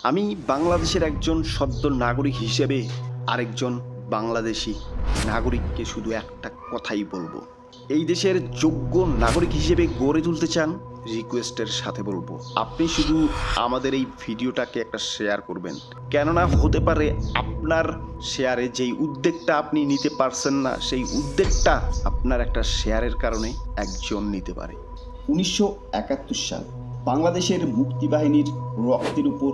আমি বাংলাদেশের একজন সদ্য নাগরিক হিসেবে আরেকজন বাংলাদেশি নাগরিককে শুধু একটা কথাই বলবো। এই দেশের যোগ্য নাগরিক হিসেবে গড়ে তুলতে চান, রিকোয়েস্টের সাথে বলবো আপনি শুধু আমাদের এই ভিডিওটাকে একটা শেয়ার করবেন। কেননা হতে পারে আপনার শেয়ারে যেই উদ্যোগটা আপনি নিতে পারছেন না, সেই উদ্যোগটা আপনার একটা শেয়ারের কারণে একজন নিতে পারে। 1971 সাল বাংলাদেশের মুক্তিবাহিনীর রক্তের উপর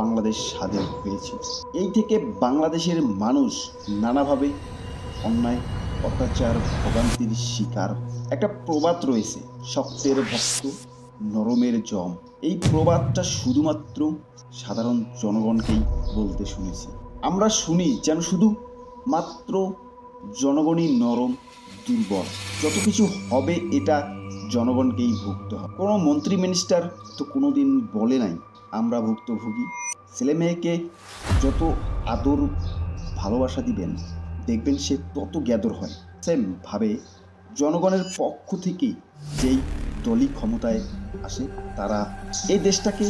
বাংলাদেশ স্বাধীন হয়েছে। এই থেকে বাংলাদেশের মানুষ নানাভাবে অন্যায়, অত্যাচার, ভোগান্তির শিকার। একটা প্রবাদ রয়েছে, শক্তের ভক্ত, নরমের জম। এই প্রবাদটা শুধুমাত্র সাধারণ জনগণকেই বলতে শুনেছি। আমরা শুনি যেন শুধু মাত্র জনগণই নরম, দুর্বল, যত কিছু হবে এটা জনগণকেই ভুগতে হবে। কোনো মন্ত্রী মিনিস্টার তো কোনোদিন বলে নাই আমরা ভুক্তভোগী। ছেলে মেয়েকে যত আদর ভালোবাসা দিবেন দেখবেন সে তত গ্যাদর হয়। সেমভাবে জনগণের পক্ষ থেকে যেই দলই ক্ষমতায় আসে তারা এই দেশটাকে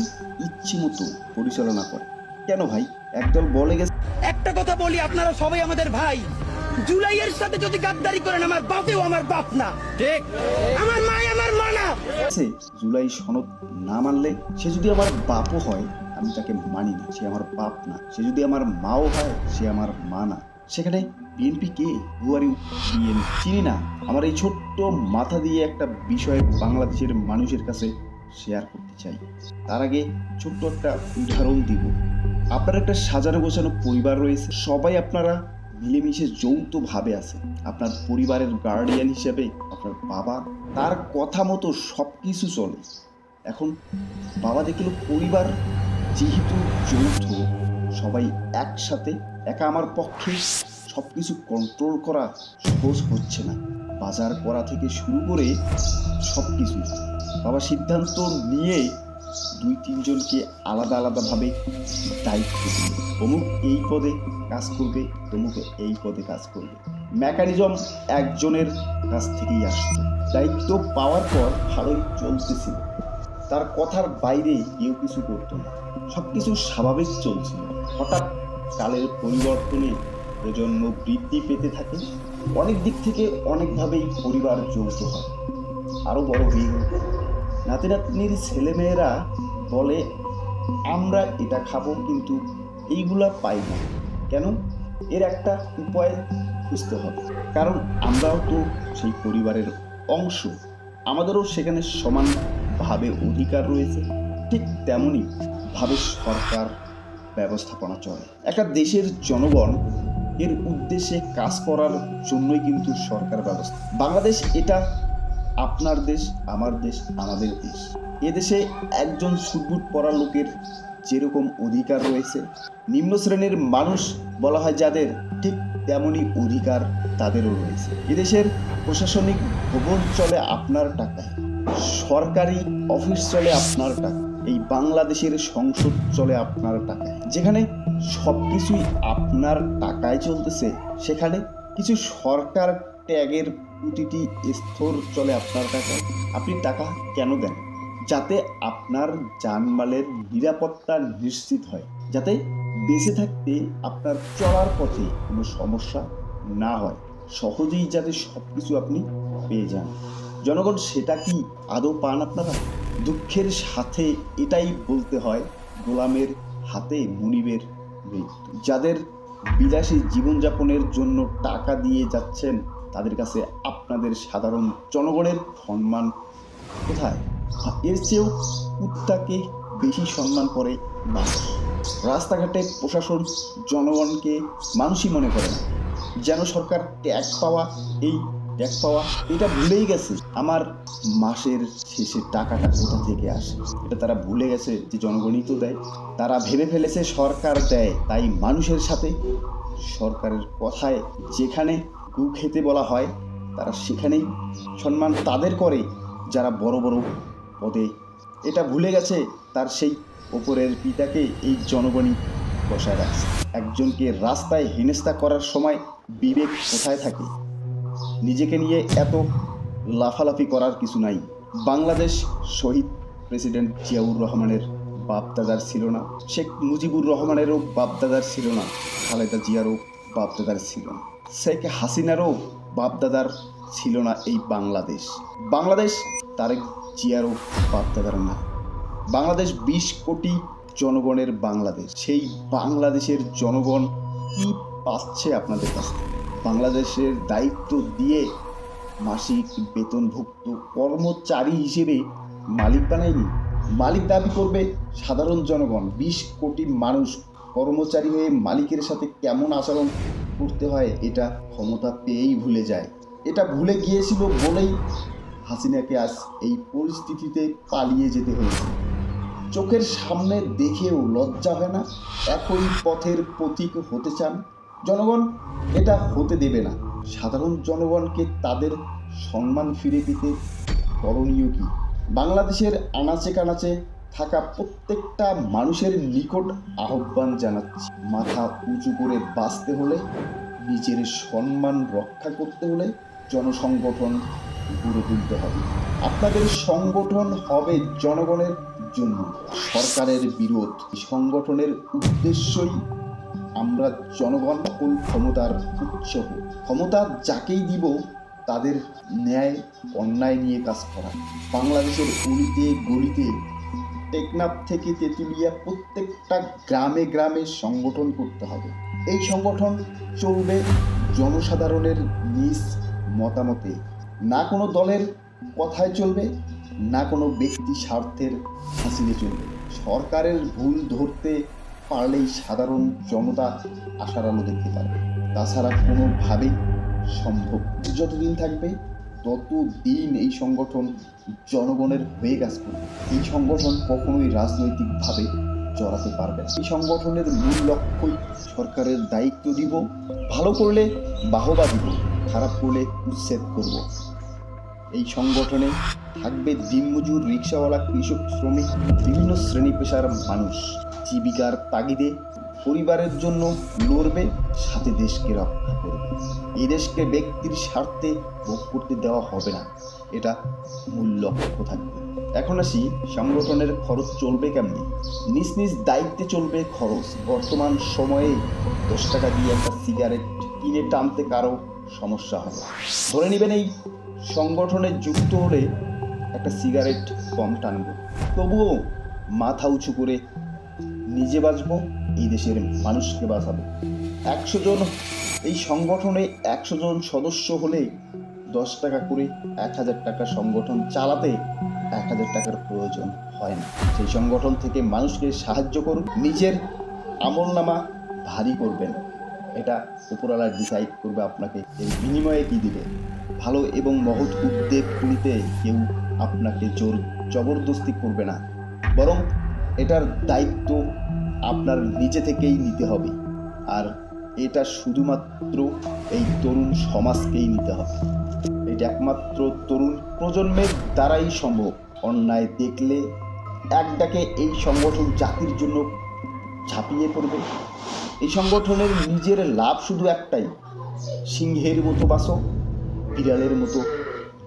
ইচ্ছেমতো পরিচালনা করে। কেন ভাই? একদল বলে গেছে, একটা কথা বলি, আপনারা সবাই আমাদের ভাই। জুলাইয়ের সাথে যদি গাদ্দারি করেন, আমার বাপেও আমার বাপ না, ঠিক? আমার মাই আমার মা না। জুলাই সনদ না মানলে সে যদি আমার বাপও হয় আমি তাকে মানি না, সে আমার বাপ না। সে যদি আমার মাও হয় সে আমার মা না। সেখানে বিএনপি কে? Who are you BNP? চিনি না। আমার এই ছোট্ট মাথা দিয়ে একটা বিষয় বাংলাদেশের মানুষের কাছে শেয়ার করতে চাই। তার আগে ছোট্ট একটা উদাহরণ দিব। আপনার একটা সাজানো গোছানো পরিবার রয়েছে, সবাই আপনারা মিলেমিশে যৌথভাবে আছে। আপনার পরিবারের গার্ডিয়ান হিসেবে আপনার বাবা, তার কথা মতো সব কিছু চলে। এখন বাবা দেখল পরিবার যেহেতু যৌথ, সবাই একসাথে, একা আমার পক্ষে সব কিছু কন্ট্রোল করা সহজ হচ্ছে না। বাজার করা থেকে শুরু করে সব কিছু বাবা সিদ্ধান্ত নিয়ে 2-3 জনকে আলাদা আলাদাভাবে দায়িত্ব দিল। অমুক এই পদে কাজ করবে, তমুক এই পদে কাজ করবে। মেকানিজম একজনের কাছ থেকেই আসতো। দায়িত্ব পাওয়ার পর ভালোই চলতেছিল, তার কথার বাইরে কেউ কিছু করতো না, সব কিছু স্বাভাবিক চলছিল। হঠাৎ কালের পরিবর্তনে প্রজন্ম বৃদ্ধি পেতে থাকে, অনেক দিক থেকে অনেকভাবেই পরিবার যৌথ হয়, আরও বড় হয়ে গেল। নাতি নাতনির ছেলেমেয়েরা বলে আমরা এটা খাবো কিন্তু এইগুলা পাই না কেন? এর একটা উপায় খুঁজতে হবে, কারণ আমরাও তো সেই পরিবারের অংশ, আমাদেরও সেখানে সমানভাবে অধিকার রয়েছে। ঠিক তেমনই ভাবে সরকার ব্যবস্থাপনা চলে। একটা দেশের জনগণ এর উদ্দেশ্যে কাজ করার জন্যই কিন্তু সরকার ব্যবস্থা। বাংলাদেশ এটা আপনার দেশ, আমার দেশ, আমাদের দেশ। এদেশে একজন সুটবুট পরা লোকের যেরকম অধিকার রয়েছে, নিম্ন শ্রেণীর মানুষ বলা হয় যাদের, ঠিক তেমনই অধিকার তাদেরও রয়েছে। এদেশের প্রশাসনিক ভবন চলে আপনার টাকায়, সরকারি অফিস চলে আপনার টাকা, এই বাংলাদেশের সংসদ চলে আপনার টাকায়। যেখানে সব কিছুই আপনার টাকায় চলতেছে, সেখানে কিছু সরকার ট্যাগের প্রতিটি স্তর চলে আপনার টাকায়। আপনি টাকা কেন দেন? যাতে আপনার জানমালের নিরাপত্তা নিশ্চিত হয়, যাতে বেঁচে থাকতে আপনার চলার পথে কোনো সমস্যা না হয়, সহজেই যাতে সব কিছু আপনি পেয়ে যান। জনগণ সেটা কি আদৌ পান আপনারা? দুঃখের সাথে এটাই বলতে হয়, গোলামের হাতে মুনিবের মৃত্যু। যাদের বিলাসী জীবনযাপনের জন্য টাকা দিয়ে যাচ্ছেন তাদের কাছে আপনাদের সাধারণ জনগণের সম্মান কোথায়? এর চেয়েও কুত্তাকে বেশি সম্মান করে মানুষ। রাস্তাঘাটে প্রশাসন জনগণকে মানুষই মনে করে না, যেন সরকার ট্যাক্স পাওয়া, এই ট্যাক্স পাওয়া এটা ভুলেই গেছে। আমার মাসের শেষে টাকাটা কোথা থেকে আসে এটা তারা ভুলে গেছে যে জনগণই তো দেয়। তারা ভেবে ফেলেছে সরকার দেয়, তাই মানুষের সাথে সরকারের কথায় যেখানে গু খেতে বলা হয় তারা সেখানেই সম্মান তাদের করে যারা বড় বড় পদে। এটা ভুলে গেছে তার সেই ওপরের পিতাকে এই জনগণই বসায় রাখছে। একজনকে রাস্তায় হেনস্থা করার সময় বিবেক কোথায় থাকে? নিজেকে নিয়ে এত লাফালাফি করার কিছু নাই। বাংলাদেশ শহীদ প্রেসিডেন্ট জিয়াউর রহমানের বাপদাদার ছিল না, শেখ মুজিবুর রহমানেরও বাপদাদার ছিল না, খালেদা জিয়ারও বাপদাদার ছিল না, শেখ হাসিনারও বাপদাদার ছিল না এই বাংলাদেশ। বাংলাদেশ তারেক জিয়ারও বাপদাদার না। বাংলাদেশ 20 কোটি জনগণের বাংলাদেশ। সেই বাংলাদেশের জনগণ কি পাচ্ছে আপনাদের কাছ থেকে? বাংলাদেশের দায়িত্ব দিয়ে মাসিক বেতনভুক্ত কর্মচারী হিসেবে মালিক বানায়নি। মালিক দাবি করবে সাধারণ জনগণ। 20 কোটি মানুষ কর্মচারী হয়ে মালিকের সাথে কেমন আচরণ করতে হয় এটা ক্ষমতা পেয়েই ভুলে যায়। এটা ভুলে গিয়েছিল বলেই হাসিনাকে আজ এই পরিস্থিতিতে পালিয়ে যেতে হয়েছে। চোখের সামনে দেখেও লজ্জা হয় না? একই পথের পথিক হতে চান। জনগণ এটা হতে দেবে না। সাধারণ জনগণকে তাদের সম্মান ফিরে পেতে করণীয় কি? বাংলাদেশের আনাচে কানাচে থাকা প্রত্যেকটা মানুষের নিকট আহ্বান জানাচ্ছি, মাথা উঁচু করে বাঁচতে হলে, নিজের সম্মান রক্ষা করতে হলে জনসংগঠন গড়ে তুলতে হবে। আপনাদের সংগঠন হবে জনগণের জন্য, সরকারের বিরোধ। সংগঠনের উদ্দেশ্যই আমরা জনগণ সকল ক্ষমতার উৎস। ক্ষমতা যাকেই দিব তাদের ন্যায় অন্যায় নিয়ে কাজ করা। বাংলাদেশের অলিতে গলিতে, টেকনাফ থেকে তেঁতুলিয়া প্রত্যেকটা গ্রামে গ্রামে সংগঠন করতে হবে। এই সংগঠন চলবে জনসাধারণের নিজ মতামতে, না কোনো দলের কথায় চলবে, না কোনো ব্যক্তি স্বার্থের হাসিলে চলবে। সরকারের ভুল ধরতে পারলেই সাধারণ জনতা আশার আলো দেখতে পারবে, তাছাড়া কোনোভাবেই সম্ভব। যতদিন থাকবে ততদিন এই সংগঠন জনগণের হয়ে কাজ করবে। এই সংগঠন কখনোই রাজনৈতিকভাবে জড়াতে পারবে না। এই সংগঠনের মূল লক্ষ্যই সরকারের দায়িত্ব দিব, ভালো করলে বাহবা দিব, খারাপ করলে উচ্ছেদ করব। এই সংগঠনে থাকবে দিনমজুর, রিক্সাওয়ালা, কৃষক, শ্রমিক, বিভিন্ন শ্রেণী পেশার মানুষ। জীবিকার তাগিদে পরিবারের জন্য লড়বে, সাথে দেশকে রক্ষা করবে। এই দেশকে ব্যক্তির স্বার্থে ভোগ করতে দেওয়া হবে না, এটা মূল লক্ষ্য থাকবে। এখন আসি, সংগঠনের খরচ চলবে কেমনি? নিজ নিজ দায়িত্বে চলবে খরচ। বর্তমান সময়ে 10 টাকা দিয়ে একটা সিগারেট কিনে টানতে কারো সমস্যা হবে। ধরে নেবেন এই সংগঠনে যুক্ত হলে একটা সিগারেট কম টানব, তবুও মাথা উঁচু করে নিজে বাঁচবো, এই দেশের মানুষকে বাঁচাবো। 100 জন এই সংগঠনে 100 জন সদস্য হলে 10 টাকা করে 1000 টাকা সংগঠন চালাতে 1000 টাকার প্রয়োজন হয় না। সেই সংগঠন থেকে মানুষকে সাহায্য করুন, নিজের আমলনামা ভারী করবেন। এটা উপরওয়ালা ডিসাইড করবে আপনাকে এর বিনিময়ে কী দিবে। ভালো এবং মহৎ উদ্যোগ নিতে কেউ আপনাকে জবরদস্তি করবে না, বরং এটার দায়িত্ব আপনার নিজে থেকেই নিতে হবে। আর এটা শুধুমাত্র এই তরুণ সমাজকেই নিতে হবে। এটা একমাত্র তরুণ প্রজন্মের দ্বারাই সম্ভব। অন্যায় দেখলে এক ডাকে এই সংগঠন জাতির জন্য ঝাঁপিয়ে পড়বে। এই সংগঠনের নিজের লাভ শুধু একটাই, সিংহের মতো বাঁচো, বিড়ালের মতো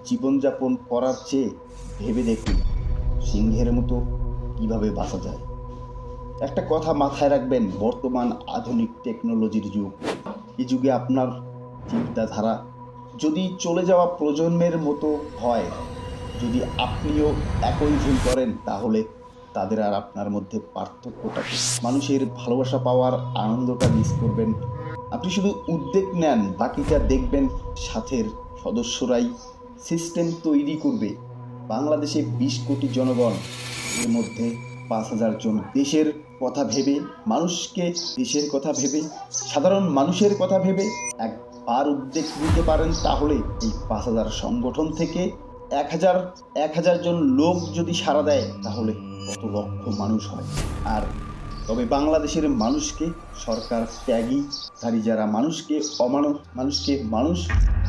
জীবনযাপন করার চেয়ে ভেবে দেখুন সিংহের মতো কিভাবে বাঁচা যায়। একটা কথা মাথায় রাখবেন, বর্তমান আধুনিক টেকনোলজির যুগ। এই যুগে আপনার চিন্তাধারা যদি চলে যাওয়া প্রজন্মের মতো হয়, যদি আপনিও একই ভুল করেন, তাহলে তাদের আর আপনার মধ্যে পার্থক্যটা কি? মানুষের ভালোবাসা পাওয়ার আনন্দটা মিস করবেন। আপনি শুধু উদ্যোগ নেন, বাকিটা দেখবেন সাথের সদস্যরাই সিস্টেম তৈরি করবে। বাংলাদেশে 20 কোটি জনগণ, এর মধ্যে 5000 জন দেশের কথা ভেবে, মানুষকে দেশের কথা ভেবে, সাধারণ মানুষের কথা ভেবে একবার উদ্যোগ নিতে পারেন, তাহলে এই 5000 সংগঠন থেকে 1000 জন লোক যদি সাড়া দেয়, তাহলে কত লক্ষ মানুষ হয়। আর তবে বাংলাদেশের মানুষকে সরকার ত্যাগীধারী যারা মানুষকে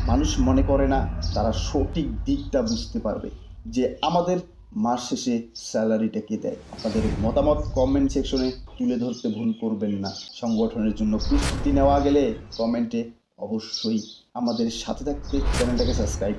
মানুষ মনে করে না, তারা সঠিক দিকটা বুঝতে পারবে যে আমাদের মাস শেষে স্যালারিটা কে দেয়। আপনাদের মতামত কমেন্ট সেকশনে তুলে ধরতে ভুল করবেন না। সংগঠনের জন্য প্রস্তুতি নেওয়া গেলে কমেন্টে অবশ্যই আমাদের সাথে থাকতে চ্যানেলটাকে সাবস্ক্রাইব